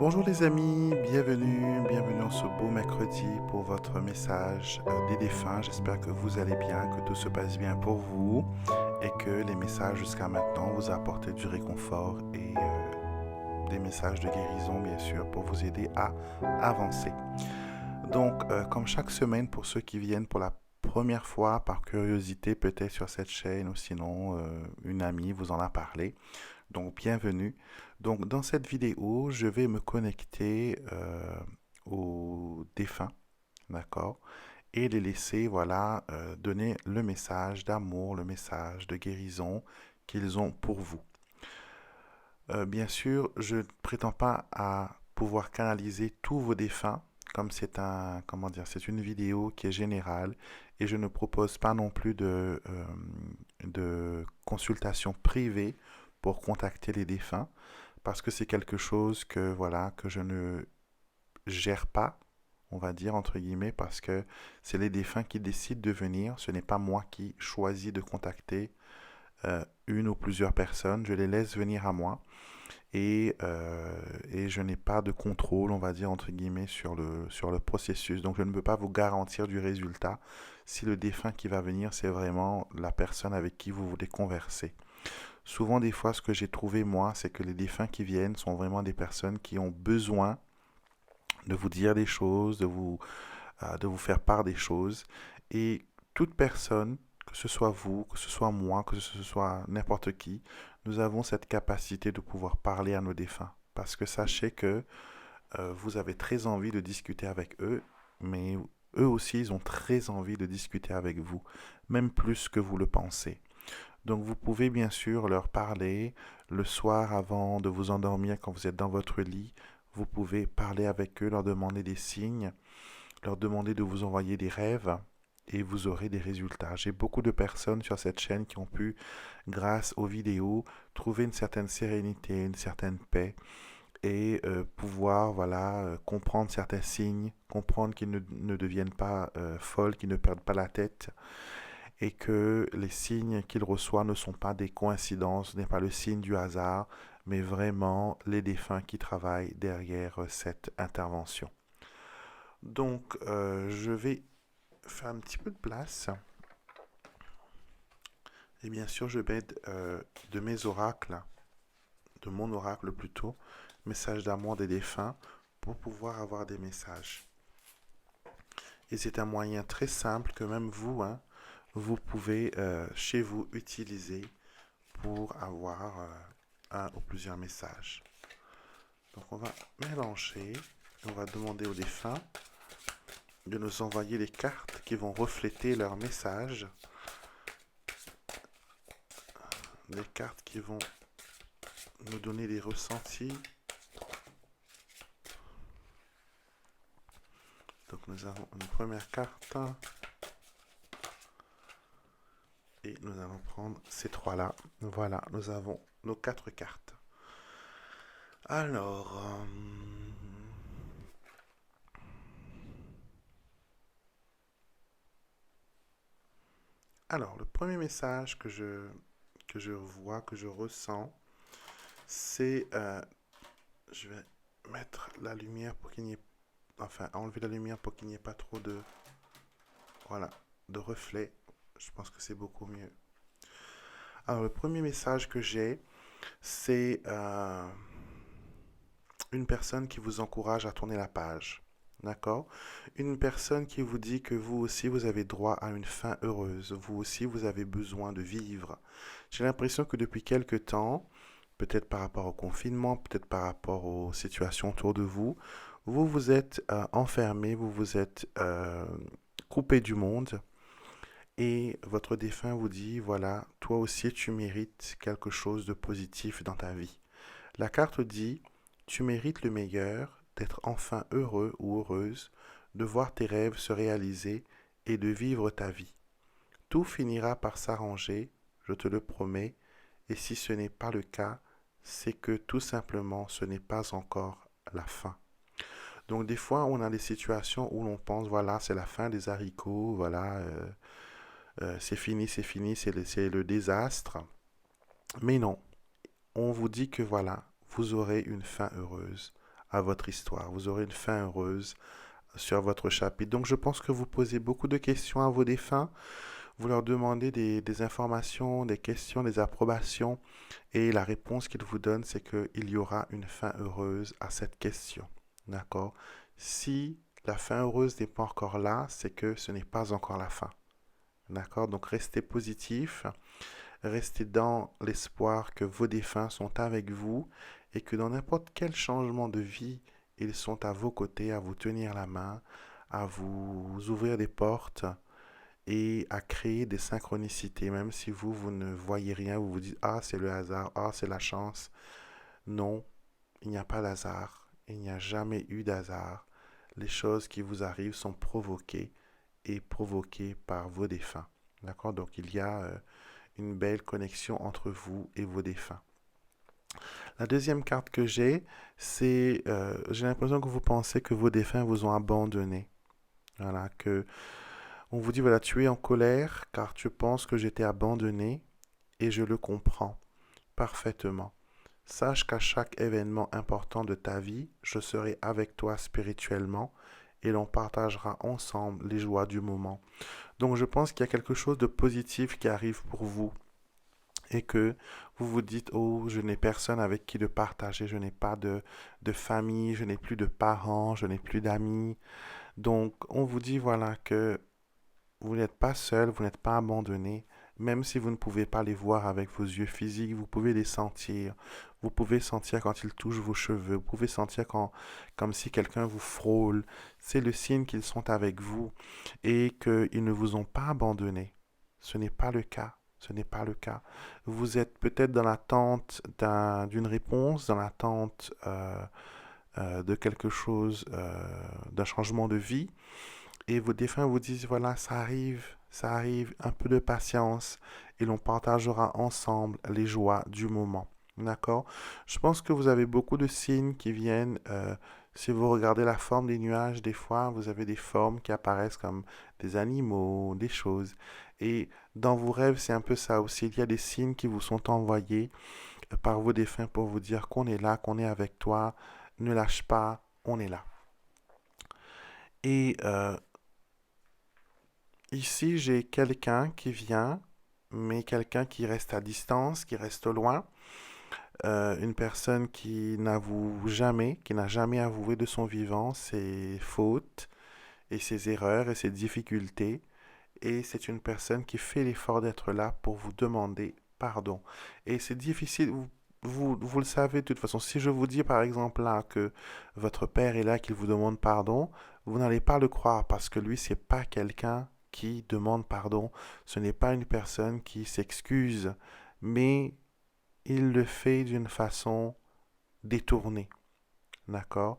Bonjour les amis, bienvenue en ce beau mercredi pour votre message des défunts. J'espère que vous allez bien, que tout se passe bien pour vous et que les messages jusqu'à maintenant vous apportent du réconfort et des messages de guérison bien sûr pour vous aider à avancer. Donc comme chaque semaine pour ceux qui viennent pour la première fois par curiosité peut-être sur cette chaîne ou sinon une amie vous en a parlé. Donc, bienvenue. Donc, dans cette vidéo, je vais me connecter aux défunts, d'accord? Et les laisser, voilà, donner le message d'amour, le message de guérison qu'ils ont pour vous. Bien sûr, je ne prétends pas à pouvoir canaliser tous vos défunts, comme c'est comment dire, c'est une vidéo qui est générale, et je ne propose pas non plus de consultation privée pour contacter les défunts, parce que c'est quelque chose que, voilà, que je ne gère pas, on va dire, entre guillemets, parce que c'est les défunts qui décident de venir, ce n'est pas moi qui choisis de contacter une ou plusieurs personnes, je les laisse venir à moi et je n'ai pas de contrôle, on va dire, entre guillemets, sur le processus. Donc, je ne peux pas vous garantir du résultat si le défunt qui va venir, c'est vraiment la personne avec qui vous voulez converser. Souvent, des fois, ce que j'ai trouvé, moi, c'est que les défunts qui viennent sont vraiment des personnes qui ont besoin de vous dire des choses, de vous faire part des choses. Et toute personne, que ce soit vous, que ce soit moi, que ce soit n'importe qui, nous avons cette capacité de pouvoir parler à nos défunts. Parce que sachez que vous avez très envie de discuter avec eux, mais eux aussi, ils ont très envie de discuter avec vous, même plus que vous le pensez. Donc vous pouvez bien sûr leur parler le soir avant de vous endormir quand vous êtes dans votre lit. Vous pouvez parler avec eux, leur demander des signes, leur demander de vous envoyer des rêves et vous aurez des résultats. J'ai beaucoup de personnes sur cette chaîne qui ont pu, grâce aux vidéos, trouver une certaine sérénité, une certaine paix et pouvoir voilà comprendre certains signes, comprendre qu'ils ne deviennent pas folles, qu'ils ne perdent pas la tête et que les signes qu'ils reçoivent ne sont pas des coïncidences, ce n'est pas le signe du hasard, mais vraiment les défunts qui travaillent derrière cette intervention. Donc, je vais faire un petit peu de place. Et bien sûr, je m'aide de mes oracles, de mon oracle plutôt, message d'amour des défunts, pour pouvoir avoir des messages. Et c'est un moyen très simple que même vous, hein, vous pouvez chez vous utiliser pour avoir un ou plusieurs messages. Donc on va mélanger, on va demander aux défunts de nous envoyer les cartes qui vont refléter leur message, les cartes qui vont nous donner des ressentis. Donc nous avons une première carte et nous allons prendre ces trois-là. Voilà, nous avons nos 4 cartes. Alors, le premier message que je vois, que je ressens, c'est, je vais mettre la lumière pour qu'il n'y ait, enfin, enlever la lumière pour qu'il n'y ait pas trop de, voilà, de reflets. Je pense que c'est beaucoup mieux. Alors, le premier message que j'ai, c'est une personne qui vous encourage à tourner la page. D'accord? Une personne qui vous dit que vous aussi, vous avez droit à une fin heureuse. Vous aussi, vous avez besoin de vivre. J'ai l'impression que depuis quelque temps, peut-être par rapport au confinement, peut-être par rapport aux situations autour de vous, vous vous êtes enfermé, vous vous êtes coupé du monde et votre défunt vous dit, voilà, toi aussi tu mérites quelque chose de positif dans ta vie. La carte dit, tu mérites le meilleur, d'être enfin heureux ou heureuse, de voir tes rêves se réaliser et de vivre ta vie. Tout finira par s'arranger, je te le promets, et si ce n'est pas le cas, c'est que tout simplement ce n'est pas encore la fin. Donc des fois on a des situations où l'on pense voilà c'est la fin des haricots, voilà c'est fini, c'est le désastre. Mais non, on vous dit que voilà, vous aurez une fin heureuse. à votre histoire. Vous aurez une fin heureuse sur votre chapitre. Donc je pense que vous posez beaucoup de questions à vos défunts. Vous leur demandez des informations, des questions, des approbations. Et la réponse qu'ils vous donnent, c'est qu'il y aura une fin heureuse à cette question. D'accord? Si la fin heureuse n'est pas encore là, c'est que ce n'est pas encore la fin. D'accord? Donc restez positif, restez dans l'espoir que vos défunts sont avec vous et que dans n'importe quel changement de vie, ils sont à vos côtés, à vous tenir la main, à vous ouvrir des portes et à créer des synchronicités, même si vous ne voyez rien, vous vous dites, ah, c'est le hasard, ah, c'est la chance. Non, il n'y a pas d'hasard, il n'y a jamais eu d'hasard. Les choses qui vous arrivent sont provoquées et provoquées par vos défunts. D'accord? Donc il y a une belle connexion entre vous et vos défunts. La deuxième carte que c'est j'ai l'impression que vous pensez que vos défunts vous ont abandonné. Voilà, que on vous dit voilà, tu es en colère car tu penses que j'étais abandonné et je le comprends parfaitement. Sache qu'à chaque événement important de ta vie, je serai avec toi spirituellement et l'on partagera ensemble les joies du moment. Donc je pense qu'il y a quelque chose de positif qui arrive pour vous et que vous vous dites, oh, je n'ai personne avec qui le partager, je n'ai pas de famille, je n'ai plus de parents, je n'ai plus d'amis. Donc on vous dit, voilà, que vous n'êtes pas seul, vous n'êtes pas abandonné. Même si vous ne pouvez pas les voir avec vos yeux physiques, vous pouvez les sentir. Vous pouvez sentir quand ils touchent vos cheveux. Vous pouvez sentir comme si quelqu'un vous frôle. C'est le signe qu'ils sont avec vous et qu'ils ne vous ont pas abandonné. Ce n'est pas le cas. Ce n'est pas le cas. Vous êtes peut-être dans l'attente d'une réponse, dans l'attente de quelque chose, d'un changement de vie. Et vos défunts vous disent, voilà, ça arrive, un peu de patience et l'on partagera ensemble les joies du moment. D'accord? Je pense que vous avez beaucoup de signes qui viennent. Si vous regardez la forme des nuages, des fois, vous avez des formes qui apparaissent comme des animaux, des choses. Et dans vos rêves, c'est un peu ça aussi. Il y a des signes qui vous sont envoyés par vos défunts pour vous dire qu'on est là, qu'on est avec toi. Ne lâche pas, on est là. Et ici, j'ai quelqu'un qui vient, mais quelqu'un qui reste à distance, qui reste loin. Une personne qui n'avoue jamais, qui n'a jamais avoué de son vivant ses fautes et ses erreurs et ses difficultés. Et c'est une personne qui fait l'effort d'être là pour vous demander pardon. Et c'est difficile, vous le savez de toute façon. Si je vous dis par exemple là que votre père est là, qu'il vous demande pardon, vous n'allez pas le croire parce que lui, c'est pas quelqu'un qui demande pardon. Ce n'est pas une personne qui s'excuse, mais il le fait d'une façon détournée. D'accord?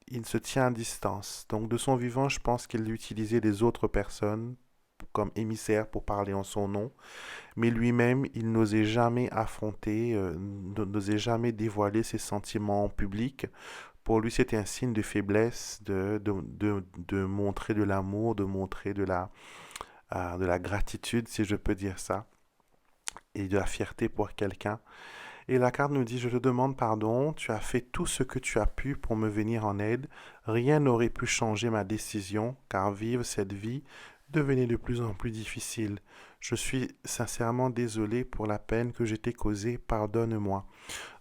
Il se tient à distance. Donc de son vivant, je pense qu'il utilisait des autres personnes comme émissaires pour parler en son nom, mais lui-même, il n'osait jamais affronter, n'osait jamais dévoiler ses sentiments en public. Pour lui, c'était un signe de faiblesse de montrer de l'amour, de montrer de la gratitude, si je peux dire ça, et de la fierté pour quelqu'un. Et la carte nous dit, je te demande pardon, tu as fait tout ce que tu as pu pour me venir en aide. Rien n'aurait pu changer ma décision, car vivre cette vie devenait de plus en plus difficile. Je suis sincèrement désolé pour la peine que je t'ai causée, pardonne-moi.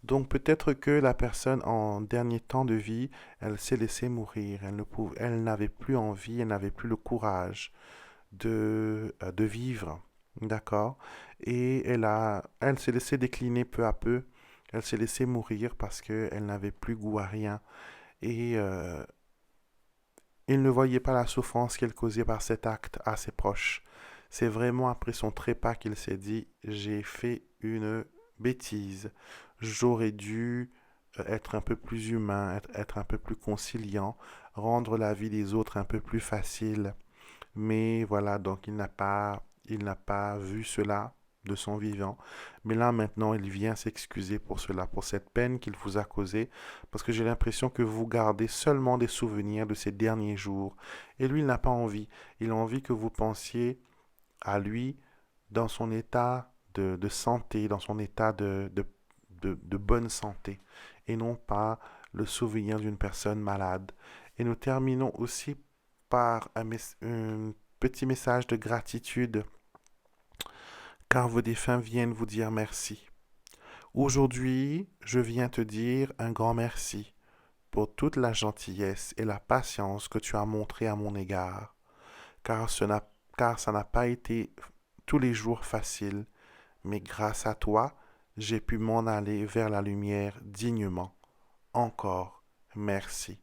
Donc peut-être que la personne en dernier temps de vie, elle s'est laissée mourir, elle n'avait plus envie, elle n'avait plus le courage de vivre. D'accord? Et elle s'est laissée décliner peu à peu. Elle s'est laissée mourir parce qu'elle n'avait plus goût à rien. Et il ne voyait pas la souffrance qu'elle causait par cet acte à ses proches. C'est vraiment après son trépas qu'il s'est dit, j'ai fait une bêtise. J'aurais dû être un peu plus humain, être un peu plus conciliant, rendre la vie des autres un peu plus facile. Mais voilà, donc il n'a pas vu cela de son vivant. Mais là maintenant, il vient s'excuser pour cela, pour cette peine qu'il vous a causée, parce que j'ai l'impression que vous gardez seulement des souvenirs de ces derniers jours. Et lui, il n'a pas envie. Il a envie que vous pensiez à lui dans son état de santé, dans son état de bonne santé, et non pas le souvenir d'une personne malade. Et nous terminons aussi par un petit message de gratitude, car vos défunts viennent vous dire merci. Aujourd'hui, je viens te dire un grand merci pour toute la gentillesse et la patience que tu as montrée à mon égard, car, car ça n'a pas été tous les jours facile, mais grâce à toi, j'ai pu m'en aller vers la lumière dignement. Encore merci.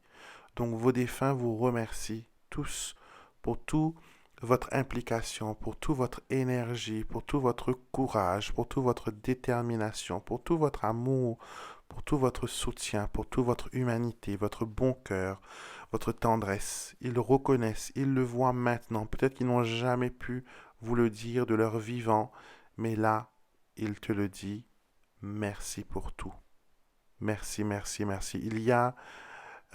Donc vos défunts vous remercient tous pour tout votre implication, pour toute votre énergie, pour tout votre courage, pour toute votre détermination, pour tout votre amour, pour tout votre soutien, pour toute votre humanité, votre bon cœur, votre tendresse. Ils le reconnaissent, ils le voient maintenant. Peut-être qu'ils n'ont jamais pu vous le dire de leur vivant, mais là, ils te le disent. Merci pour tout. Merci, merci, merci.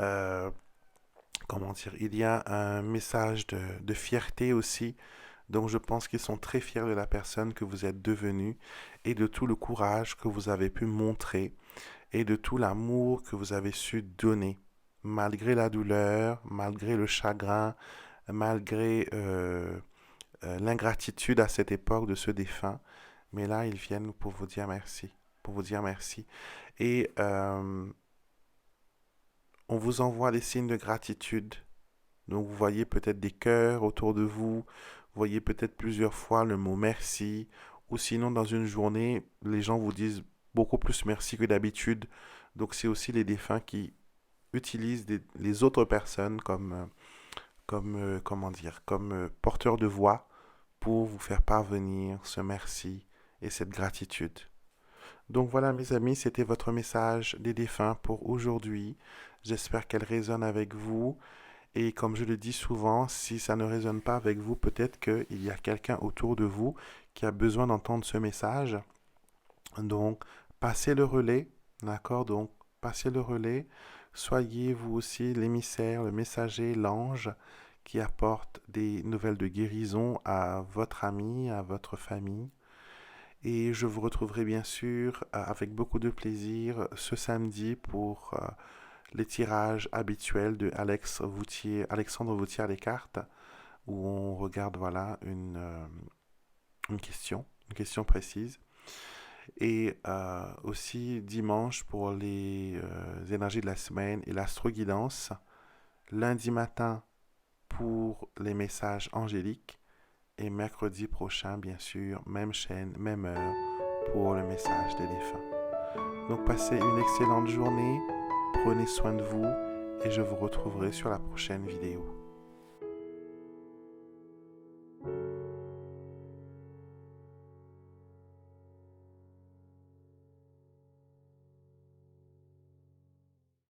Euh, comment dire, il y a un message de fierté aussi. Donc je pense qu'ils sont très fiers de la personne que vous êtes devenue et de tout le courage que vous avez pu montrer et de tout l'amour que vous avez su donner, malgré la douleur, malgré le chagrin, malgré l'ingratitude à cette époque de ce défunt. Mais là, ils viennent pour vous dire merci, pour vous dire merci. Et on vous envoie des signes de gratitude. Donc vous voyez peut-être des cœurs autour de vous, vous voyez peut-être plusieurs fois le mot merci, ou sinon dans une journée, les gens vous disent beaucoup plus merci que d'habitude. Donc c'est aussi les défunts qui utilisent les autres personnes comment dire, comme porteurs de voix pour vous faire parvenir ce merci et cette gratitude. Donc voilà mes amis, c'était votre message des défunts pour aujourd'hui. J'espère qu'elle résonne avec vous. Et comme je le dis souvent, si ça ne résonne pas avec vous, peut-être qu'il y a quelqu'un autour de vous qui a besoin d'entendre ce message. Donc, passez le relais, d'accord? Donc, passez le relais. Soyez vous aussi l'émissaire, le messager, l'ange qui apporte des nouvelles de guérison à votre ami, à votre famille. Et je vous retrouverai bien sûr avec beaucoup de plaisir ce samedi pour les tirages habituels de Alexandre Voutier à les cartes, où on regarde voilà une question précise. Et aussi dimanche pour les énergies de la semaine et l'astro-guidance. Lundi matin pour les messages angéliques. Et mercredi prochain, bien sûr, même chaîne, même heure pour le message des défunts. Donc passez une excellente journée, prenez soin de vous et je vous retrouverai sur la prochaine vidéo.